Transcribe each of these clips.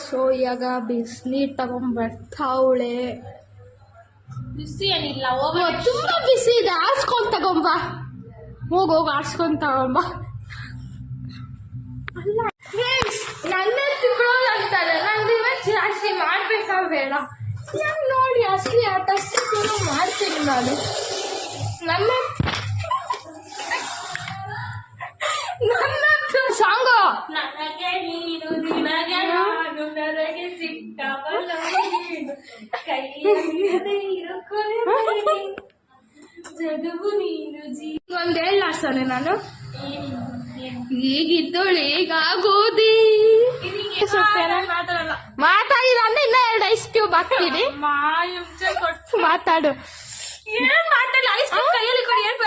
So ಈಗ ಬಿಸಿನೀರು ತಗೊಂಡ್ಬರ್ತಾವಳೆ. ಬಿಸಿ ಏನಿಲ್ಲ, ತುಂಬಾ ಬಿಸಿ ಇದೆ. ಆರ್ಸ್ಕೊಂಡ್ ತಗೊಂಬ, ಹೋಗ ಆರ್ಸ್ಕೊಂಡ್ ತಗೊಂಬ. ಅಲ್ಲ ಫ್ರೆಂಡ್ಸ್, ನನ್ನ ತಿಳ್ಕೊಳ್ಳೋದು ಅಂತಾರೆ. ನಂದು ಜಾಸ್ತಿ ಮಾಡ್ಬೇಕಾ ಬೇಡ? ಯಾಕೆ ನೋಡಿ ಅಷ್ಟೇ ಅಷ್ಟು ಮಾಡ್ತೀನಿ ನಾನು. ನನ್ನ ಸಾಂಗು ನನಗೆ ನೀನು ನಿನಗೆ ನಾನು ನನಗೆ ಸಿಕ್ಕವಲ್ಲ ನೀನು ಕೈಯಲ್ಲದೆ ಇರುಕೊಳ್ಳೆ ಜಗವು ನೀನು ಒಂದ್ ಹೇಳ ಸೊನೆ ನಾನು ಈಗಿದ್ದೋಳು ಈಗಾಗೋದಿ ಮಾತಾಡಿದ ಅಂದ್ರೆ ಇನ್ನ 2 ಐಸ್ ಕ್ಯೂಬ್ ಹಾಕ್ತೀನಿ. ಮಾತಾಡು. ಏನ್ ಮಾತಾಡಲ್ಲ, ಐಸ್ ಕ್ಯೂಬ್ ಕೈಯಲ್ಲಿ ಕೊಡಿ. ಏನ್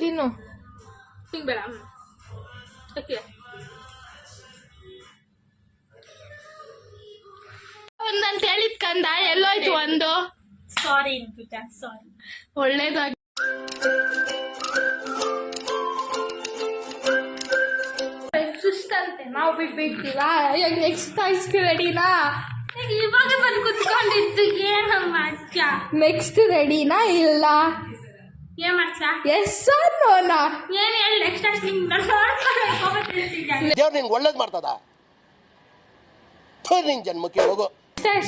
ತಿನ್ನು. ತಿನ್ಬೇಡ. ಓಕೆ, ಒಂದಂತ ಹೇಳಿದ್ ಕಂದ, ಎಲ್ಲೋಯ್ತು ಒಂದು? ಸಾರಿ ಸಾರಿ. ಒಳ್ಳೇದಾಗಿ ಸುಸ್ತಂತೆ, ನಾವು ಬಿಟ್ಬಿಡ್ತೀವ. ನೆಕ್ಸ್ಟ್ ಐಸ್ ಕ್ಯೂಬ್ ರೆಡಿನಾ? ಇವಾಗ ಬಂದು ಕುತ್ಕೊಂಡಿದ್ದು ಏನ್ ಮಾಡ್ತ್ಯಾ? ನೆಕ್ಸ್ಟ್ ರೆಡಿನಾ ಇಲ್ಲ? ಏನ್ ಮಾಡ್ತ್ಯಾ? ಎಸ್ ನೋನಾ? ಏನ್ ಹೇಳಿ ನೆಕ್ಸ್ಟ್ ಅಷ್ಟು ದೇವ್ರು ನಿಂಗೆ ಒಳ್ಳೇದು ಮಾಡ್ತದ. ನಿನ್ ಜನ್ಮಕ್ಕೆ ಹೋಗು.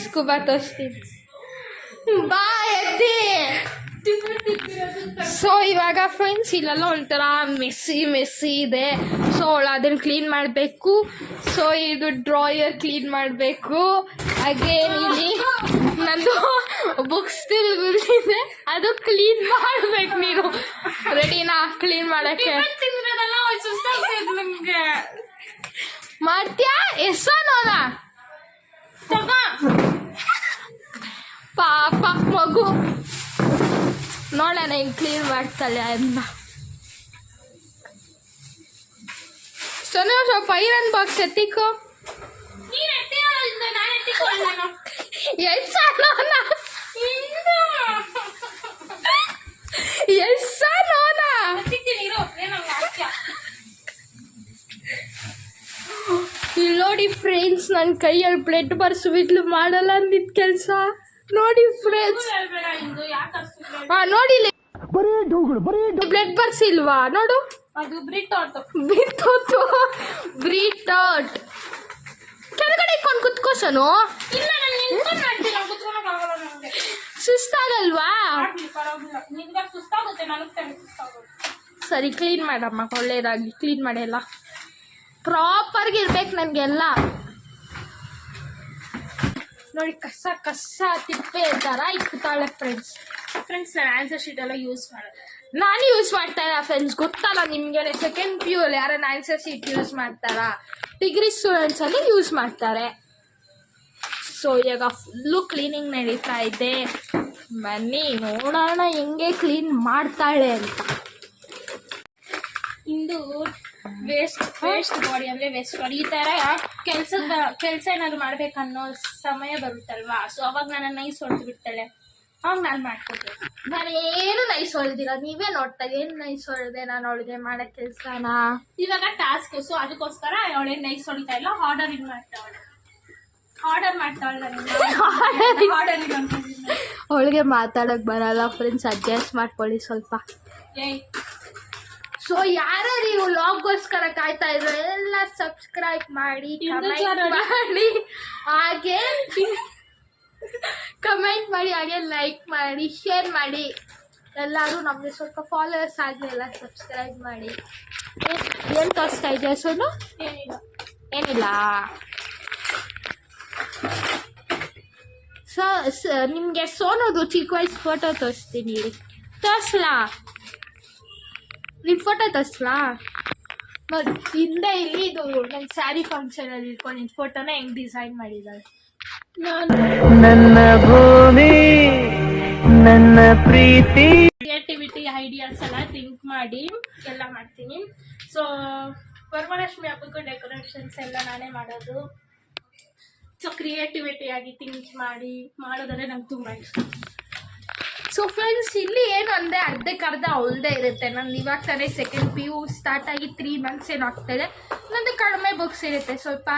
ಸ್ಕೂಬಾ ತೋರಿಸ್ತೀನಿ ಬಾ ಎತ್ತಿ. ಸೊ ಇವಾಗ ಫ್ರೆಂಡ್ಸ್ ಇಲ್ಲೆಲ್ಲ ಒಂಥರ ಮೆಸ್ಸಿ ಇದೆ. ಸೊ ಅದನ್ನು ಕ್ಲೀನ್ ಮಾಡಬೇಕು. ಸೊ ಇದು ಡ್ರಾಯರ್ ಕ್ಲೀನ್ ಮಾಡಬೇಕು. ಅಗೇನ್ ಇಲ್ಲಿ ನಂದು ಬುಕ್ಸ್ ತಿರುಗಿದೆ, ಅದು ಕ್ಲೀನ್ ಮಾಡ್ಬೇಕು. ನೀನು ರೆಡಿನಾ ಕ್ಲೀನ್ ಮಾಡಕ್ಕೆ? ಮಾಡ್ತೀಯಾ? ಎಸ್ ನೋನಾ? ಪಾಪ ಮಗು ನೋಡೋಣ ಹಿಂಗೆ ಕ್ಲೀನ್ ಮಾಡ್ತಾಳೆ ಅಂತ. ಸ್ವಲ್ಪ ಐರನ್ ಬಾಕ್ಸ್ ಎತ್ತಿಕೋ. ಇಲ್ಲಿ ನೋಡಿ ಫ್ರೆಂಡ್ಸ್, ನನ್ನ ಕೈಯಲ್ಲಿ ಬ್ಲಡ್ ಬರ್ಸ್ಬಿಟ್ಲು ಮಾಡಲ್ಲ ಅಂದಿದ್ದ ಕೆಲಸ ನೋಡಿ ಫ್ರೆಂಡ್ಸ್. ನೋಡಿ ಬ್ಲಡ್ ಬರ್ಸಿಲ್ವಾ ನೋಡು. ಅದು ಬ್ರಿಟಾಟ್ ಕೆಳಗಡೆ ಇಟ್ಕೊಂಡು ಕುತ್ಕೋಸನು. ಇಲ್ಲ, ನಾನು ನಿಂತ್ಕೊಂಡು ಮಾಡ್ತೀನಿ, ಕುತ್ಕೊಳಕ್ಕಾಗಲ್ಲ ನನಗೆ. ಸುಸ್ತಾಗಲ್ವಾ? ನಿನ್ಗೆ ಸುಸ್ತಾಗುತ್ತೆ, ನನಗೆ ಸುಸ್ತಾಗುತ್ತೆ. ಸರಿ ಕ್ಲೀನ್ ಮಾಡಮ್ಮ, ಒಳ್ಳೇದಾಗಿ ಕ್ಲೀನ್ ಮಾಡಿ. ಎಲ್ಲ ಪ್ರಾಪರ್ಗೆ ಇರ್ಬೇಕು ನನಗೆಲ್ಲ. ನೋಡಿ ಕಸ ಕಸ ತಿಪ್ಪೆ ಥರ ಇಕ್ತಾಳೆ ಫ್ರೆಂಡ್ಸ್. ನಾನು ಆನ್ಸರ್ ಶೀಟ್ ಎಲ್ಲ ಯೂಸ್ ಮಾಡೋದು. ನಾನು ಯೂಸ್ ಮಾಡ್ತಾ ಇಲ್ಲ ಫ್ರೆಂಡ್ಸ್, ಗೊತ್ತಲ್ಲ ನಿಮ್ಗೆ. ಸೆಕೆಂಡ್ PU ಅಲ್ಲಿ ಯಾರನ್ನ ಆನ್ಸರ್ ಶೀಟ್ ಯೂಸ್ ಮಾಡ್ತಾರಾ? ಡಿಗ್ರಿ ಸ್ಟೂಡೆಂಟ್ಸ್ ಅಲ್ಲಿ ಯೂಸ್ ಮಾಡ್ತಾರೆ. ಸೊ ಇವಾಗ ಫುಲ್ಲು ಕ್ಲೀನಿಂಗ್ ನಡೀತಾ ಇದೆ. ಬನ್ನಿ ನೋಡೋಣ ಹೆಂಗೆ ಕ್ಲೀನ್ ಮಾಡ್ತಾಳೆ ಅಂತ. ಇಂದು ವೇಸ್ಟ್ ಬಾಡಿ ಅಂದ್ರೆ ವೇಸ್ಟ್ ಬಾಡಿ ಈ ತರ ಕೆಲಸ ಏನಾದ್ರು ಮಾಡ್ಬೇಕನ್ನೋ ಸಮಯ ಬರುತ್ತಲ್ವಾ. ಸೊ ಅವಾಗ ನನ್ನ ನೈಸ್ ಹೊಡೆದು ಬಿಡ್ತಾಳೆ, ಅವಾಗ ನಾನು ಮಾಡ್ಕೊಡ್ಬೇಕು. ನಾನು ಏನು ನೈಸ್ ಹೊಳ್ದಿರ, ನೀವೇ ನೋಡ್ತಾ ಏನು ನೈಸ್ ಹೊಳ್ದೆ ನಾನು ಅವಳಿಗೆ ಮಾಡೋ ಕೆಲಸನ. ಇವಾಗ ಟಾಸ್ಕ್, ಸೊ ಅದಕ್ಕೋಸ್ಕರ ಅವಳೆ ನೈಸ್ ಹೊಡಿತಾ ಇಲ್ಲ, ಆರ್ಡರ್ ಮಾಡ್ತಾವಳೆ. ಅವಳಿಗೆ ಮಾತಾಡಕ್ ಬರಲ್ಲ ಫ್ರೆಂಡ್ಸ್, ಅಡ್ಜಸ್ಟ್ ಮಾಡ್ಕೊಳ್ಳಿ ಸ್ವಲ್ಪ. ಸೊ ಯಾರು ನೀವು ಲಾಗ್ಗೋಸ್ಕರ ಕಾಯ್ತಾ ಇದ್ರು ಎಲ್ಲ ಸಬ್ಸ್ಕ್ರೈಬ್ ಮಾಡಿ, ಹಾಗೆ ಕಮೆಂಟ್ ಮಾಡಿ, ಹಾಗೆ ಲೈಕ್ ಮಾಡಿ, ಶೇರ್ ಮಾಡಿ. ಎಲ್ಲರೂ ನಮಗೆ ಸ್ವಲ್ಪ ಫಾಲೋವರ್ಸ್ ಆಗಲಿಲ್ಲ, ಸಬ್ಸ್ಕ್ರೈಬ್ ಮಾಡಿ. ಏನು ತೋರಿಸ್ತಾ ಇದೆಯಾ ಸೋನು? ಏನಿಲ್ಲ. ನಿಮಗೆ ಸೋನೋದು ಚಿಕ್ಕ ವಯಸ್ಸು ಫೋಟೋ ತೋರಿಸ್ತೀನಿ. ತೋರಿಸ್ಲಾ? ನಿನ್ನ ಫೋಟೋ ತೋರಿಸ್ಲಾ? ನೋಡಿ ಹಿಂದೆ ಇಲ್ಲಿ ಇದು ನನ್ನ ಸ್ಯಾರಿ ಫಂಕ್ಷನಲ್ಲಿ ಇಟ್ಕೊಂಡು ನಿನ್ನ ಫೋಟೋನ ಹೆಂಗೆ ಡಿಸೈನ್ ಮಾಡಿದ್ದಾರೆ. ನನ್ನ ಭೂಮಿ ನನ್ನ ಪ್ರೀತಿ. ಕ್ರಿಯೇಟಿವಿಟಿ ಐಡಿಯಾಸ್ ಎಲ್ಲ ಥಿಂಕ್ ಮಾಡಿ ಎಲ್ಲ ಮಾಡ್ತೀನಿ. ಸೊ ವರಮಹಾಲಕ್ಷ್ಮಿ ಹಬ್ಬಕ್ಕೂ ಡೆಕೋರೇಷನ್ಸ್ ಎಲ್ಲ ನಾನೇ ಮಾಡೋದು. ಸೊ ಕ್ರಿಯೇಟಿವಿಟಿ ಆಗಿ ಥಿಂಕ್ ಮಾಡಿ ಮಾಡೋದಂದ್ರೆ ನಂಗೆ ತುಂಬ ಇಷ್ಟ. ಸೊ ಫ್ರೆಂಡ್ಸ್ ಇಲ್ಲಿ ಏನು ಅಂದರೆ ಅರ್ಧಕ್ಕರ್ಧ ಅವಳದೇ ಇರುತ್ತೆ. ನಂದು ಇವಾಗ ತಾನೇ ಸೆಕೆಂಡ್ PU ಸ್ಟಾರ್ಟ್ ಆಗಿ 3 ಮಂತ್ಸ್ ಏನು ಆಗ್ತಾಯಿದೆ. ನಂದು ಕಡಿಮೆ ಬುಕ್ಸ್ ಇರುತ್ತೆ, ಸ್ವಲ್ಪ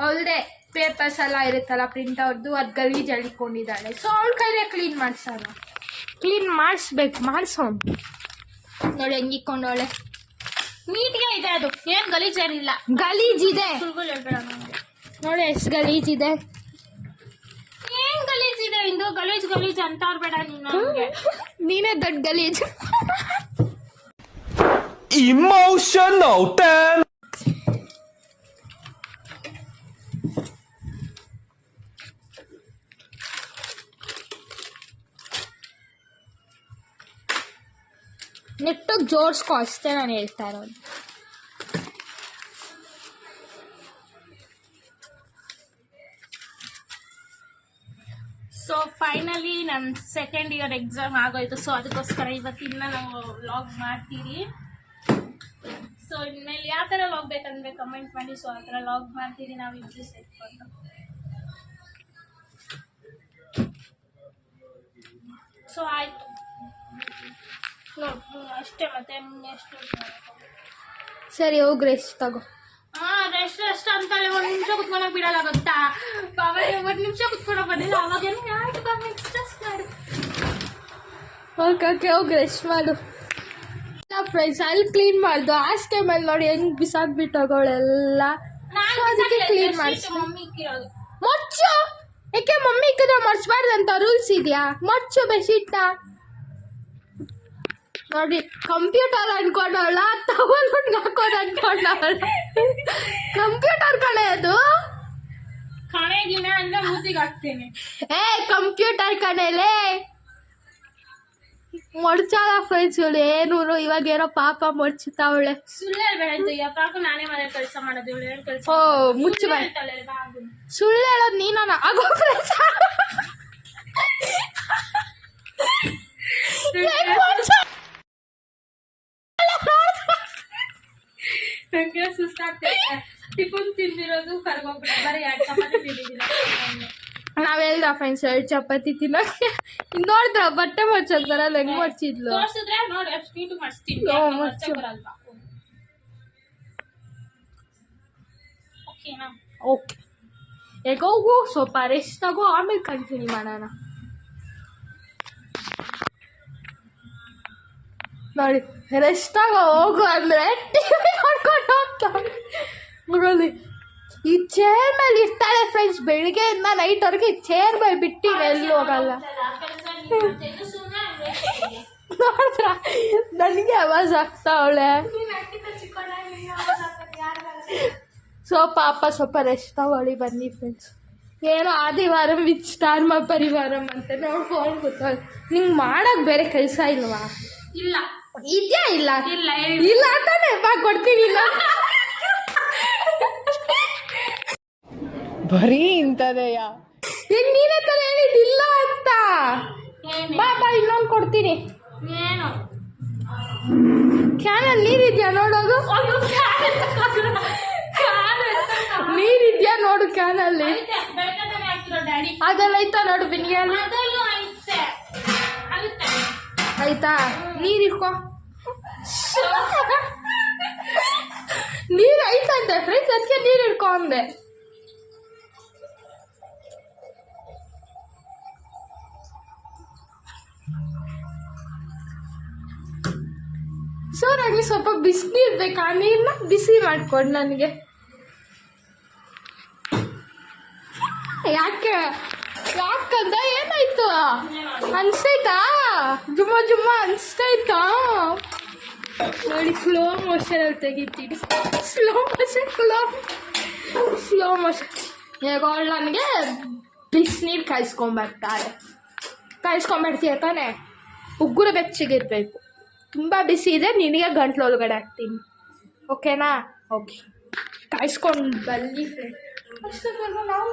ಅವಳದೇ ಪೇಪರ್ಸ್ ಎಲ್ಲ ಇರುತ್ತಲ್ಲ ಪ್ರಿಂಟ್ ಅವ್ರದ್ದು, ಅದು ಗಲೀಜು ಅಳಿಕೊಂಡಿದ್ದಾಳೆ. ಸೊ ಅವಳ ಕೈಲೇ ಕ್ಲೀನ್ ಮಾಡಿಸೋಣ, ಕ್ಲೀನ್ ಮಾಡಿಸೋಣ. ನೋಡಿ ಹೆಂಗಿಕೊಂಡವಳೆ, ನೀಟ್ಗೆ ಇದೆ, ಅದು ಏನು ಗಲೀಜೇನಿಲ್ಲ. ಗಲೀಜಿದೆ ಸುಳ್ಳು ಹೇಳ್ಬೇಡ ನನಗೆ. ನೋಡಿ ಎಷ್ಟು ಗಲೀಜಿದೆ. ಏನ್ ಗಲೀಜಿದೆ ಇದು? ಗಲೀಜ್ ಅಂತ ಬೇಡ ನೀನು ನನಗೆ. ನೀನೇ ದೊಡ್ಡ ಗಲೀಜು. Emotional damn. ನೆಟ್ಟಗೆ ಜೋಡಿಸ್ಕೊ ಅಷ್ಟೇ ನಾನು ಹೇಳ್ತಾ ಇರೋದು. ಸೊ ಫೈನಲಿ ನನ್ನ ಸೆಕೆಂಡ್ ಇಯರ್ ಎಕ್ಸಾಮ್ ಆಗೋಯ್ತು. ಸೊ ಅದಕ್ಕೋಸ್ಕರ ಇವತ್ತಿನ ನಾವು ವ್ಲಾಗ್ ಮಾಡ್ತೀವಿ. ಸೊ ಇನ್ಮೇಲೆ ಯಾವ ಥರ ವ್ಲಾಗ್ ಬೇಕಂದ್ರೆ ಕಮೆಂಟ್ ಮಾಡಿ. ಸೊ ಆ ಥರ ವ್ಲಾಗ್ ಮಾಡ್ತೀವಿ ನಾವು ಇಬ್ಬರು ಸೇರ್ಕೊಂಡು. ಸೊ ಆಯಿತು ಅಷ್ಟೇ, ಮತ್ತೆ ಎಷ್ಟು ಸರಿ ಹೋಗಿ ರೆಸ್ಟ್ ತಗೋ. ರೆಸ್ಟ್ ಅಂತಾಳೆ. 1 ನಿಮಿಷ ಕುತ್ಕೊಳಕ್ ಬಿಡಲ್ಲ ಗೊತ್ತಾ ಬಾಬಾ? 1 ನಿಮಿಷ ಕುತ್ಕೊಳಕ್ ಬಂದಿಲ್ಲ, ಅವಾಗೇನು ಯಾಕೆ ಬಾಬಾ ಸ್ಟ್ರೆಸ್ ಮಾಡು. ಓಕೆ ಹೋಗಿ ರೆಸ್ಟ್ ಮಾಡು. ಫ್ರೆಂಡ್ಸ್ ಅಲ್ಲಿ ಕ್ಲೀನ್ ಮಾಡ್ದು ಆಸ್ಕೆ ಮೇಲೆ ನೋಡಿ ಹೆಂಗ್ ಬಿಸಾಕ್ಬಿಟ್ಟೋಗಳೆಲ್ಲ. ಅದಕ್ಕೆ ಕ್ಲೀನ್ ಮಾಡಿಸಿ. ಮಮ್ಮಿ ಇಕ್ಕಿರೋದು ಮರ್ಚು ಯಾಕೆ ಮಮ್ಮಿ ಇಕ್ಕಿದ್ರೆ ಮರ್ಚಬಾರ್ದಂತ ರೂಲ್ಸ್ ಇದೆಯಾ? ಮರ್ಚು ಬೆಡ್ಶೀಟ್ನ ನೋಡಿ. ಕಂಪ್ಯೂಟರ್ ಅನ್ಕೊಂಡವಳ, ಟವಲ್ ಹಾಕೋದು ಅನ್ಕೊಂಡವಳ. ಕಂಪ್ಯೂಟರ್ ಕಣೆ ಅದು. ಕಣೆ ಗಿಣ ಅಂದ್ರೆ ಮೂತಿಗೆ ಹಾಕ್ತೀನಿ. ಕಂಪ್ಯೂಟರ್ ಕಣೆಲೆ ಮಡ್ಚಾಳ ಫ್ರೆಂಡ್ಸ್. ಇವಳು ಏನು ಇವಾಗ ಏನೋ ಪಾಪ ಮಡ್ಚುತ್ತಾವಳೆ. ಸುಳ್ಳು ಹೇಳ್ಬೇಡ. ಯಾಕಾಗ ನಾನೇ ಮನೆ ಕೆಲಸ ಮಾಡೋದು, ಇವಳು ಏನು ಕೆಲಸ? ಓ ಮುಚ್ಚು ಬಾಯ್. ಸುಳ್ಳು ಹೇಳೋದು ನೀನ ಆಗೋ ಫ್ರೆಂಡ್ಸ್. ನಂಗೆ ಸುಸ್ತಾಗ್ತೈತೆ. ಟಿಫನ್ ತಿಂದಿರೋದು ಕರ್ಗೋಗ್ಬಿಟ್ಟೆ, ಬರೀ 2 ಚಪಾತಿ ತಿಂದಿದ್ದೀನಿ. ನಾವ್ ಹೇಳ್ದ ಫ್ರೆಂಡ್ಸ್ 2 ಚಪಾತಿ ತಿನ್ನೋಕೆ. ನೋಡಿದ್ರ ಬಟ್ಟೆ ಮರ್ಚೋದ್ ಬರಲ್ಲ, ಹೆಂಗ್ ಮರ್ಚಿದ್ಲು. ತೋರ್ಸಿದ್ರೆ ನೋಡಿ ಅಷ್ಟು ನೀಟು ಮಾಡಿಸ್ತೀನಿ. ಬರಲ್ವಾ? ಓಕೆನಾ? ಓಕೆ ಈಗ ಹೋಗು, ಸ್ವಲ್ಪ ರೆಸ್ಟ್ ತಗೋ, ಆಮೇಲೆ ಕಂಟಿನ್ಯೂ ಮಾಡೋಣ. ನೋಡಿ ರೆಸ್ಟ್ ಆಗ ಹೋಗು ಅಂದ್ರೆ ಟಿವಿ ನೋಡ್ಕೊಂಡು ಹೋಗ್ತಾಳೆ. ನೋಡಿ ಈ ಚೇರ್ ಮೇಲೆ ಇರ್ತಾಳೆ ಫ್ರೆಂಡ್ಸ್, ಬೆಳಿಗ್ಗೆಯಿಂದ ನೈಟ್ವರೆಗೆ ಈ ಚೇರ್ ಮೇಲೆ ಬಿಟ್ಟು ಎಲ್ಲೂ ಹೋಗಲ್ಲ. ನೋಡ್ರ ನನಗೆ ಆವಾಜ್ ಆಗ್ತಾವಳೆ. ಸೊ ಪಾಪ ಸ್ವಲ್ಪ ರೆಸ್ಟ್ ತಗೊಳ್ಳಿ ಬನ್ನಿ ಫ್ರೆಂಡ್ಸ್. ಏನೋ ಆದಿವಾರಂ ವಿಚ್ ಧರ್ಮ ಪರಿವಾರಂ ಅಂತ ನೋಡ್ಕೊಂಡು ಕೂತಾಳೆ. ನಿಂಗೆ ಮಾಡಕ್ ಬೇರೆ ಕೆಲಸ ಇಲ್ವಾ? ಇಲ್ಲ ಇದೆಯಾ? ಇಲ್ಲ ಇಲ್ಲ ಇಲ್ಲ ತಾನೇ, ಬಾ ಕೊಡ್ತೀನಿ. ಇಲ್ಲ ಬರೀ ಇಂಥದೆಯಾ? ಈಗ ನೀನೇ ತಾನೇ ಹೇಳಿದ್ದಿಲ್ಲ ಅಂತ. ಬಾ ಬಾ ಇನ್ನೊಂದು ಕೊಡ್ತೀನಿ. ಏನು ಕ್ಯಾನಲ್ಲಿ ನೀರಿದ್ಯಾ ನೋಡೋದು? ನೀರಿದ್ಯಾ ನೋಡು ಕ್ಯಾನಲ್ಲಿ. ಡ್ಯಾಡಿ ಅದೆಲ್ಲ ಐತಾ ನೋಡು ಬಿನಿಯಾನ. ಅದಲ್ಲೂ ಐತೆ. ಆಯ್ತಾ? ನೀರಿಟ್ಕೋ. ನೀರು ಐತಂತೆ ಫ್ರೆಂಡ್ಸ್, ಅದಕ್ಕೆ ನೀರು ಇಟ್ಕೊ ಅಂದೆ. ಸೊ ನನಗೆ ಸ್ವಲ್ಪ ಬಿಸಿನೀರು ಬೇಕಾ? ನೀರನ್ನ ಬಿಸಿ ಮಾಡ್ಕೊಂಡು ನನಗೆ. ಯಾಕಂದ ಏನಾಯ್ತು? ಅನ್ಸ್ತೈತಾ? ಜುಮ್ಮ ಅನ್ಸ್ತೈತಾ? ನೋಡಿ ಸ್ಲೋ ಮೋಷನಲ್ಲಿ ತೆಗಿತೀನಿ. Slow motion. ಈಗ ಅವಳು ನನಗೆ ಬಿಸಿನೀರು ಕಾಯಿಸ್ಕೊಂಬರ್ತೀಯ ತಾನೆ? ಉಗುರು ಬೆಚ್ಚಗಿರ್ಬೇಕು. ತುಂಬ ಬಿಸಿ ಇದೆ, ನಿನಗೆ ಗಂಟ್ಲು ಒಳಗಡೆ ಹಾಕ್ತೀನಿ. ಓಕೆನಾ? ಓಕೆ ಕಾಯಿಸ್ಕೊಂಡು ಬನ್ನಿ ಫ್ರೆಂಡ್. ಅಷ್ಟೊತ್ತಲ್ಲ ನಾವು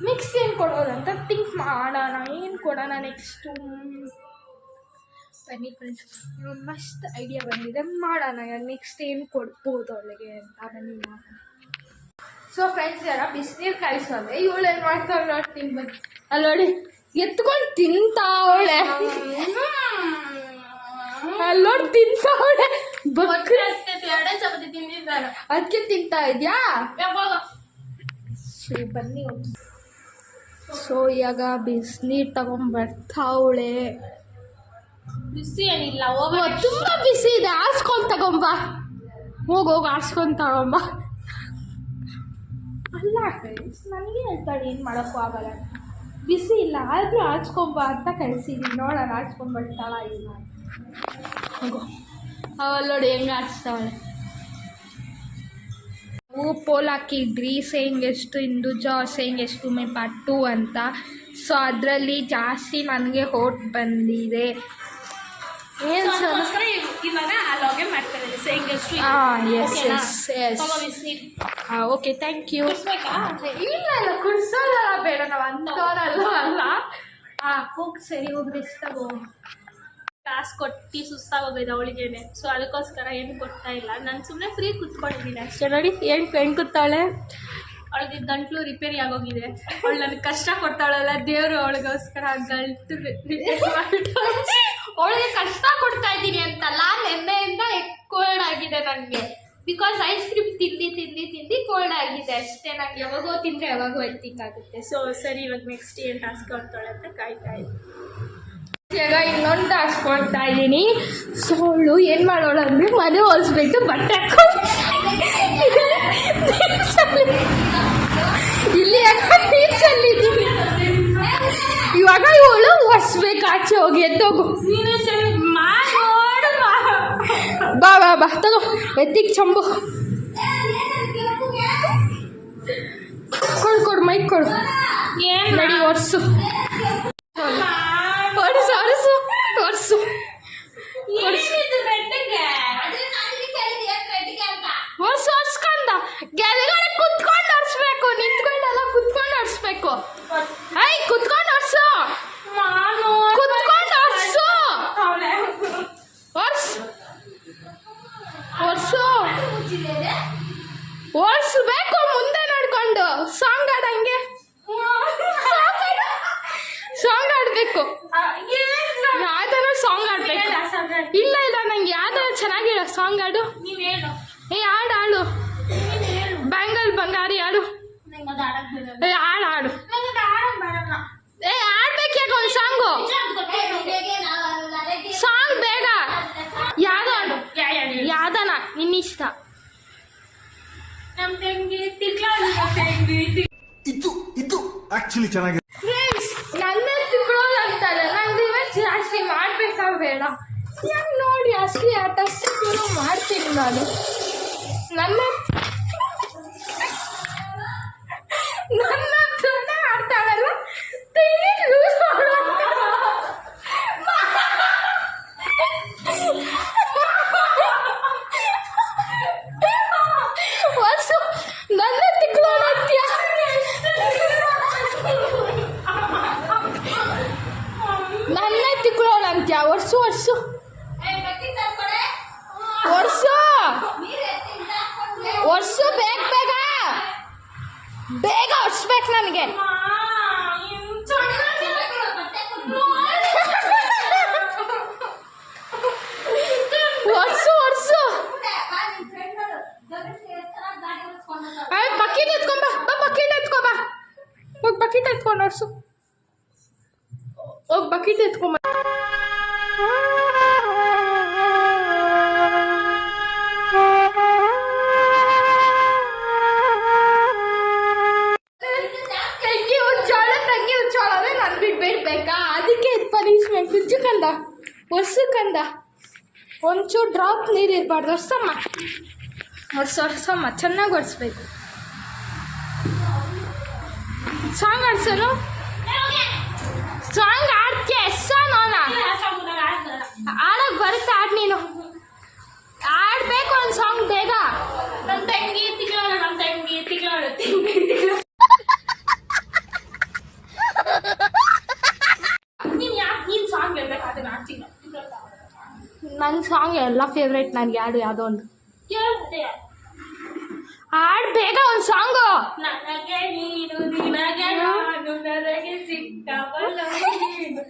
ನೆಕ್ಸ್ಟ್ ಏನು ಕೊಡೋದು ಅಂತ ಥಿಂಕ್ ಮಾಡೋಣ. ಏನು ಕೊಡೋಣ ನೆಕ್ಸ್ಟು? ಬನ್ನಿ ಫ್ರೆಂಡ್ಸ್, ಮಸ್ತ್ ಐಡಿಯಾ ಬಂದಿದೆ, ಮಾಡೋಣ. ನೆಕ್ಸ್ಟ್ ಏನು ಕೊಡ್ಬೋದು ಅವಳಿಗೆ ಅಂತ ಬನ್ನಿ ಮಾಡೋಣ. ಸೊ ಫ್ರೆಂಡ್ಸ್, ಯಾರ ಬಿಸಿನೀರು ಕಾಯಿಸೋದೆ, ಇವಳು ಏನು ಮಾಡ್ತಾಳೆ ನೋಡ್ತೀನಿ ಬನ್ನಿ. ಅಲ್ಲಿ ನೋಡಿ ಎತ್ಕೊಂಡು ತಿಂತಾವಳೆ ಅಲ್ಲೋಡ್ ತಿಂತಾವಳೆ ಬಕ್ರ ಎರಡೇ ಚಪಾತಿ ತಿಂದಿದ್ದಾನೆ. ಅದಕ್ಕೆ ತಿಂತಾ ಇದ್ಯಾ? ಯಾವಾಗ ಸರಿ ಬನ್ನಿ. ಸೊ ಇವಾಗ ಬಿಸಿನೀರು ತಗೊಂಬರ್ತಾವಳೆ. ಬಿಸಿ ಏನಿಲ್ಲ, ಹೋಗ ತುಂಬಾ ಬಿಸಿ ಇದೆ, ಆರ್ಸ್ಕೊಂಡ್ ತಗೊಂಬ. ಹೋಗೋಗಿ ಆರ್ಸ್ಕೊಂಡ್ ತಗೊಂಬ. ಅಲ್ಲ ನನಗೆ ಹೇಳ್ತಾಳೆ, ಏನು ಮಾಡೋಕ್ಕೂ ಆಗಲ್ಲ. ಬಿಸಿ ಇಲ್ಲ ಆದರೂ ಆರ್ಸ್ಕೊಂಬ ಅಂತ ಕಳಿಸಿದ್ದೀನಿ, ನೋಡೋಣ ಆರ್ಸ್ಕೊಂಡ್ಬರ್ತಾಳ ಇಲ್ಲ. ಹೋಗೋ ಅವಳು ನೋಡಿ ಹೆಂಗೆ ಆರಿಸ್ತಾವಳೆ. ನಾವು ಪೋಲ್ ಹಾಕಿದ್ರಿ ಸೇಯಿಂಗ್ ಎಷ್ಟು ಹಿಂದೂಜಾ ಸೇಯಿಂಗ್ ಎಷ್ಟು ಮೇ ಪಾರ್ಟ್ 2 ಅಂತ. ಸೊ ಅದರಲ್ಲಿ ಜಾಸ್ತಿ ನನಗೆ ಹೋಟ್ ಬಂದಿದೆ. ಏನು ಸರ್? ಇವಾಗ ಆ ಲಾಗೆ ಮಾಡ್ತಾ ಇದ್ದೀನಿ ಸೇಯಿಂಗ್ ಎಷ್ಟು. Yes yes yes. Okay thank you. ಇಲ್ಲ ಇಲ್ಲ ಕುಡ್ಸೋದಲ್ಲ, ಬೇಡ ನಾವು ಅಂಥವ್ರಲ್ಲ ಅಲ್ಲ. ಹೋಗಿ ಸರಿ ಹೋಗಿ ರೆಸ್ಟ್ ತಗೋ. ಕಾಸು ಕೊಟ್ಟು ಸುಸ್ತಾಗೋಗಿದೆ ಅವಳಿಗೇನೆ. ಸೊ ಅದಕ್ಕೋಸ್ಕರ ಏನು ಕೊಡ್ತಾ ಇಲ್ಲ, ನಾನು ಸುಮ್ಮನೆ ಫ್ರೀ ಕುತ್ಕೊಂಡಿದ್ದೀನಿ ಅಷ್ಟೇ. ನೋಡಿ ಹೆಂಗೆ ಕೂತಾಳೆ. ಅವಳಿಗೆ ಗಂಟ್ಲು ರಿಪೇರಿ ಆಗೋಗಿದೆ. ಅವಳು ನನಗೆ ಕಷ್ಟ ಕೊಡ್ತಾಳಲ್ಲ, ದೇವರು ಅವಳಿಗೋಸ್ಕರ ಗಂಟು ರಿಪೇರಿ ಮಾಡ್ತಾಳೆ. ಅವಳಿಗೆ ಕಷ್ಟ ಕೊಡ್ತಾ ಇದ್ದೀನಿ ಅಂತಲ್ಲ, ನೆನ್ನೆಯಿಂದ ಕೋಲ್ಡ್ ಆಗಿದೆ ನನಗೆ. ಬಿಕಾಸ್ ಐಸ್ ಕ್ರೀಮ್ ತಿಂದು ತಿಂದು ತಿಂದು ಕೋಲ್ಡ್ ಆಗಿದೆ ಅಷ್ಟೇ. ನಂಗೆ ಯಾವಾಗೋ ತಿಂದರೆ ಯಾವಾಗೋ ಎತ್ತಿಕ್ಕಾಗುತ್ತೆ. ಸೊ ಸರಿ, ಇವಾಗ ನೆಕ್ಸ್ಟ್ ಏನು ಟಾಸ್ಕ್ ಕೊಡ್ತಾಳೆ ಅಂತ ಕಾಯ್ತಾ ಇದ್ದೀನಿ. ಇವಾಗ ಇನ್ನೊಂದು ಟಾಸ್ಕ್ ಕೊಡ್ತಾ ಇದ್ದೀನಿ. ಸೊ ಅವಳು ಏನು ಮಾಡೋಳು ಅಂದರೆ ಮನೆ ಹೊಲಿಸ್ಬಿಟ್ಟು ಬಟ್ಟೆ ಹಾಕೊಂಡು ಇಲ್ಲಿ ನೀಚಲ್ಲಿದ್ದೀನಿ. ಇವಾಗ ಇವಳು ಒರೆಸ್ಬೇಕು, ಆಚೆ ಹೋಗಿ ಎದ್ದೋಗು. ಬಾ ಬಾ ಬಾ ತಗೋ, ಎತ್ತಿಗೆ ಚಂಬು ಕೊಡು ಮೈಕ್ ಕೊಡು. ಏನು ನಡಿ ಒರೆಸು ಒರೆಸು ಒರೆಸು ಒರೆಸು ಒರೆಸು ಒರೆಸ್ಕೊಂಡ. ಕೆಳಗಡೆ ಕುತ್ಕೊಂಡು ಒರೆಸ್ಬೇಕು, ನಿಂತ್ಕೊಂಡೆಲ್ಲ ಕುತ್ಕೊಂಡು ಒರೆಸ್ಬೇಕು. ಐ ಕುತ್ಕೊಂಡು ಒರೆಸು, ಕುತ್ಕೊಂಡು ಒರೆಸು, ಒರೆಸು ಒರೆಸು ಒರೆಸ್ಬೇಕು. ಮುಂದೆ ನಡ್ಕೊಂಡು ಸಾಂಗ್ ಆಡಂಗೆ ಸಾಂಗ್ ಆಡಬೇಕು. ಯಾವ್ದಾರ ಸಾಂಗ್ ಆಡ್ಬೇಕು. ಇಲ್ಲ ಇಲ್ಲ ನಂಗೆ ಯಾವ್ದಾರ ಚೆನ್ನಾಗಿರೋ ಸಾಂಗ್ ಆಡು. ನೀವೇನು ಏ ಆಡು ಬ್ಯಾಂಗಲ್ ಬಂಗಾರಿ ಆಡು. ನಂಗೆ ಅದು ಆಡಕ್ ಬರಲ್ಲ. ಏ ಆಡು ನಂಗೆ ಅದು ಆಡಕ್ ಬರಲ್ಲ. ಏ ಆಡ್ಬೇಕು ಒಂದು ಸಾಂಗು. ಸಾಂಗ್ ಬೇಗ ಯಾವ್ದು ಆಡು, ಯಾವ್ದನ ನಿನ್ನಿಷ್ಟ. ನಮ್ಮ ತಂಗಿ ತಿರ್ಗಾಡಿದ ತಂಗಿ ಇದು ಆಕ್ಚುಲಿ ಚೆನ್ನಾಗಿದೆ. ಫ್ರೆಂಡ್ಸ್ ನನ್ನ ತಿಳ್ಕೊಳ್ಳೋದು ಅಂತಾರೆ. ನಂಗೆ ಇವತ್ತು ಜಾಸ್ತಿ ಮಾಡ್ಬೇಕಾ ಬೇಡ? ಯಾಕೆ ನೋಡಿ ಅಷ್ಟೇ ಆಟಷ್ಟು ಮಾಡ್ತೀನಿ ನಾನು. ನನ್ನ ಹತ್ರನೇ ಆಡ್ತಾಳಲ್ಲ, ತೆಗಿ ಲೂಸ್ ವರ್ಷ ನನ್ನ ತಿಕ್ಕೊಳ್ಳೋತ್ಯ. ನನ್ನ ತಿಕ್ಕೊಳ್ಳೋಣಂತ್ಯ. ಒರ್ಸು ಒರ್ಸು ಒರ್ಸು ಒರ್ಸು, ಬೇಗ ಬೇಗ ಬೇಗ ಒರ್ಸ್ಬೇಕು ನನಗೆ. ಒರ್ಸು ಒರ್ಸು. ಬಕೆಟ್ ಎತ್ಕೊಂಬ, ಬಕೆಟ್ ಎತ್ಕೊಂಬ, ಹೋಗಿ ಬಕೆಟ್ ಎತ್ಕೊಂಡು ಒರ್ಸು. ಹೋಗಿ ಬಕೆಟ್ ಎತ್ಕೊಂಬ. ತಂಗಿ ಉಚ್ಚೋಳ ಅಂದ್ರೆ ನಾನು ಬಿಡ್ಬೇಕಾ? ಅದಕ್ಕೆ ಪನಿಷ್ಮೆಂಟ್. ಉಜ್ಜು ಕಂದ, ಒರ್ಸು ಕಂದ, ಒಂಚೂರು ಡ್ರಾಪ್ ನೀರು ಇರಬಾರ್ದು. ಒರ್ಸಮ್ಮ ಒರ್ಸಮ್ಮ, ಚೆನ್ನಾಗಿ ಒರೆಸ್ಬೇಕು. ಸಾಂಗ್ ಆಡ್ಸೋನು, ಸಾಂಗ್ ಆಡ್ತೀಯ ಎಸ್ಸ ನೋನ ಆಡಕ್ ಬರುತ್ತೆ. ಆಡ್ ನೀನು ಆಡ್ಬೇಕು ಒಂದು ಸಾಂಗ್ ಬೇಗ. ನಮ್ಮ ತಂಗಿ ತಿರ್ಗಾಡು, ನಮ್ಮ ತಂಗಿ ತಿರ್ಗಾಡು. ನೀನು ಸಾಂಗ್ ಹೇಳ್ಬೇಕಾದ್ರೆ ಆಡ್ತೀನಿ. ನನ್ನ ಸಾಂಗ್ ಎಲ್ಲ ಫೇವ್ರೇಟ್ ನನಗೆ. ಯಾವುದೋ ಒಂದು ಹಾಡ್ ಬೇಗ ಒಂದು ಸಾಂಗು. ನನಗೆ ನೀನು ನಿನಗೆ ನಾನು ನನಗೆ ಸಿಕ್ಕವಲ್ಲ ನೀನು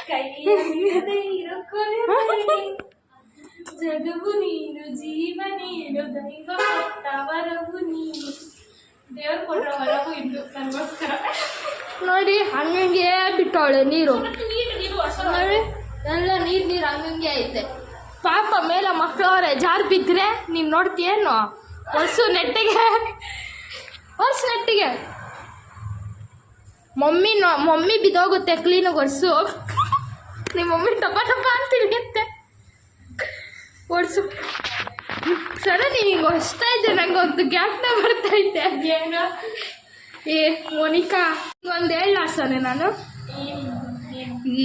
ಕೈಯಲ್ಲಿದೆ ಇರೋ ಕೊನೆ ಜಗವು ನೀನು ಜೀವ ನೀನು ದೈವ ಕೊಟ್ಟ ವರವು ನೀನು ದೇವ್ರು ಕೊಟ್ಟ ವರವು ಇದ್ದು ನನಗೋಸ್ಕರ ನೋಡಿ ಹಂಗಂಗೆ ಬಿಟ್ಟವಳೆ ನೀರು. ನೀರು ನೀರು ಹೊಸ ನೋಡಿ ಎಲ್ಲ ನೀರು ಹಂಗಂಗೆ ಐತೆ. ಪಾಪ ಮೇಲೆ ಮಕ್ಕಳವ್ರೆ, ಜಾರ್ ಬಿದ್ದರೆ ನೀನು ನೋಡ್ತೀಯೇನು? ಹೊರ್ಸು ನೆಟ್ಟಿಗೆ ಮಮ್ಮಿ ಬಿದ್ದೋಗುತ್ತೆ ಕ್ಲೀನಾಗಿ ಹೊರ್ಸು. ನಿಮ್ಮ ಮಮ್ಮಿ ಟಪ ಟಪ ಅಂತ ತಿರುಗುತ್ತೆ. ಹೊರ್ಸು ಸರ ನಿನಗೆ ಹೊಸ್ತಾ ಇದ್ದೆ, ನಂಗೆ ಒಂದು ಜ್ಞಾಪನ ಬರ್ತೈತೆ. ಏನು ಏ ಮೋನಿಕಾ ಒಂದು ಹೇಳ ಸೊನೆ ನಾನು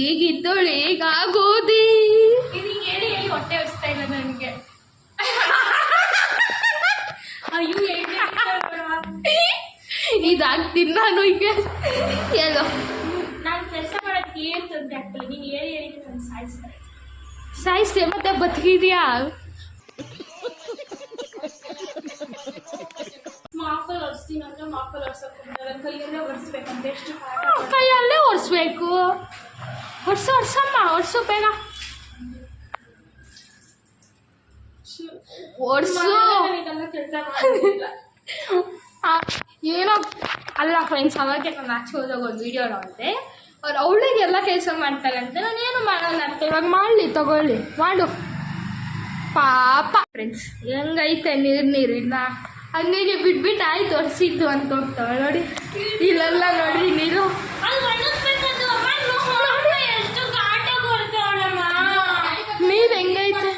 ಈಗಿದ್ದೋಳು ಈಗಾಗೋದಿ. ಇದೀಗ ಹೇಳಿ ಹೇಳಿ ಹೊಟ್ಟೆ ಹೊಸ್ತಾ ಇಲ್ಲ ನನಗೆ. ಅಯ್ಯೋ ಇದಾಗ್ತೀನಿ ನಾನು ಈಗ. ಹೇಳು. ನಾನು ಕೆಲಸ ಮಾಡೋದಕ್ಕೆ ಏನು ತೊಂದರೆ ಆಗ್ತಿಲ್ಲ, ನೀನು ಹೇಳಿ ಹೇಳಿ ನಾನು ಸಾಯಿಸ್ತಾರೆ. ಸಾಯಿಸ್ತೆ ಮತ್ತೆ ಬದುಕಿದ್ಯಾ? ಮಾಫಲ್ ಒರೆಸ್ತೀನಿ ಅಂದ್ರೆ ಮಾಫಲ್ ಒರ್ಸಕ್ಕೆ ಕೈಯಲ್ಲೇ ಒರೆಸ್ಬೇಕಂತ ಎಷ್ಟು ಕೈಯಲ್ಲೇ ಒರೆಸ್ಬೇಕು. ಒರ್ಸಮ್ಮ ಒರ್ಸು ಬೇಗ ಒರ್ಸು. ಕೆಲಸ ಮಾಡೋದಿಲ್ಲ. ಏನೋ ಅಲ್ಲ ಫ್ರೆಂಡ್ಸ್, ಅವಾಗೆ ನಾನು ಆಚೆ ಹೋದಾಗ ಒಂದು ವಿಡಿಯೋ ನೋಡಿದೆ. ಅವ್ರು ಅವಳಿಗೆ ಎಲ್ಲ ಕೆಲಸ ಮಾಡ್ತಾರಂತೆ, ನಾನು ಏನು ಮಾಡೋಣ ಅಂತ. ಇವಾಗ ಮಾಡಲಿ, ತಗೊಳ್ಳಿ, ಮಾಡು. ಪಾಪ ಫ್ರೆಂಡ್ಸ್ ಹೆಂಗೈತೆ ನೀರಿಲ್ಲ ಹಂಗಾಗಿ ಬಿಟ್ಬಿಟ್ಟು ಆಯ್ತು ಒರೆಸಿದ್ದು ಅಂತ ಹೋಗ್ತಾವೆ ನೋಡಿ. ಇಲ್ಲೆಲ್ಲ ನೋಡಿ ನೀರು. ನೀರು ಹೆಂಗೈತೆ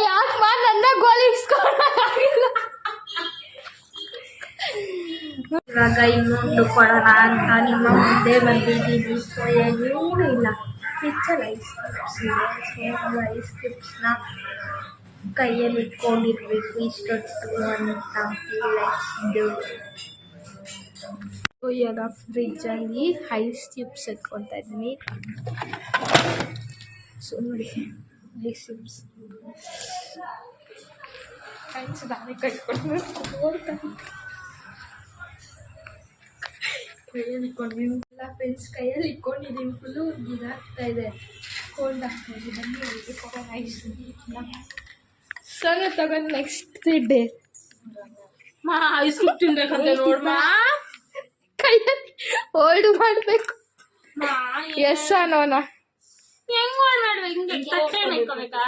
ಯಾಕೆ ನನ್ನ ಗೋಲಿ ಇಸ್ಕೊಳ್ಳೋದಾಗಿಲ್ಲ. ಇವಾಗ ಇನ್ನೊಂದು ಕೊಡೋಣ ಅಂತ ನಿಮ್ಮ ಮುಂದೆ ಬಂದಿದ್ದೀನಿ. ಸೊ ಏನೂ ಇಲ್ಲ, ಕಿಚ್ಚಲ್ ಐಸ್ ಕ್ಯೂಬ್ಸ್ ಇದೆ. ಸೊ ಐಸ್ ಕ್ಯೂಬ್ಸ್ನ ಕೈಯಲ್ಲಿ ಇಟ್ಕೊಂಡಿರ್ಬೇಕು ಇಷ್ಟೊತ್ತು ಅಂತ ಇದು. ಇವಾಗ ಫ್ರಿಜ್ಜಲ್ಲಿ ಐಸ್ ಕ್ಯೂಬ್ಸ್ ಎತ್ಕೊತಾ ಇದ್ದೀನಿ. ಸೊ ನೋಡಿ ಐಸ್ ಕ್ಯೂಬ್ಸ್ ಫ್ರೆಂಡ್ಸ್ ದಾರಿ ಕಟ್ಕೊಂಡು ನೋಡ್ತಾರೆ. ಕೈಯಲ್ಲಿ ಇಟ್ಕೊಂಡಿದ್ದೀನಿ ಎಲ್ಲ ಫ್ರೆಂಡ್ಸ್, ಕೈಯಲ್ಲಿ ಇಟ್ಕೊಂಡಿದ್ದೀನಿ. ಫುಲ್ಲು ಇದಾಗ್ತಾ ಇದೆ, ಕೋಲ್ಡ್ ಆಗ್ತಾ ಇದೆ. ಬನ್ನಿ ಅವ್ರಿಗೆ ಕೊಡೋಣ ಐಸ್. ಸಣ್ಣ ತಗೊಂಡು ನೆಕ್ಸ್ಟ್ ಡೇ ಐಸ್ ಕ್ಯೂಬ್ ತಿನ್ಬೇಕಂತ ನೋಡ್ಮ. ಕೈಯಲ್ಲಿ ಹೋಲ್ಡ್ ಮಾಡಬೇಕು. ಎಸ್ ಅನ್ನೋಣ. ಹೆಂಗ್ ಮಾಡ್ಬೇಕು? ಹಿಂಗೆ ತಟ್ಟೆನ ಇಟ್ಕೋಬೇಕಾ?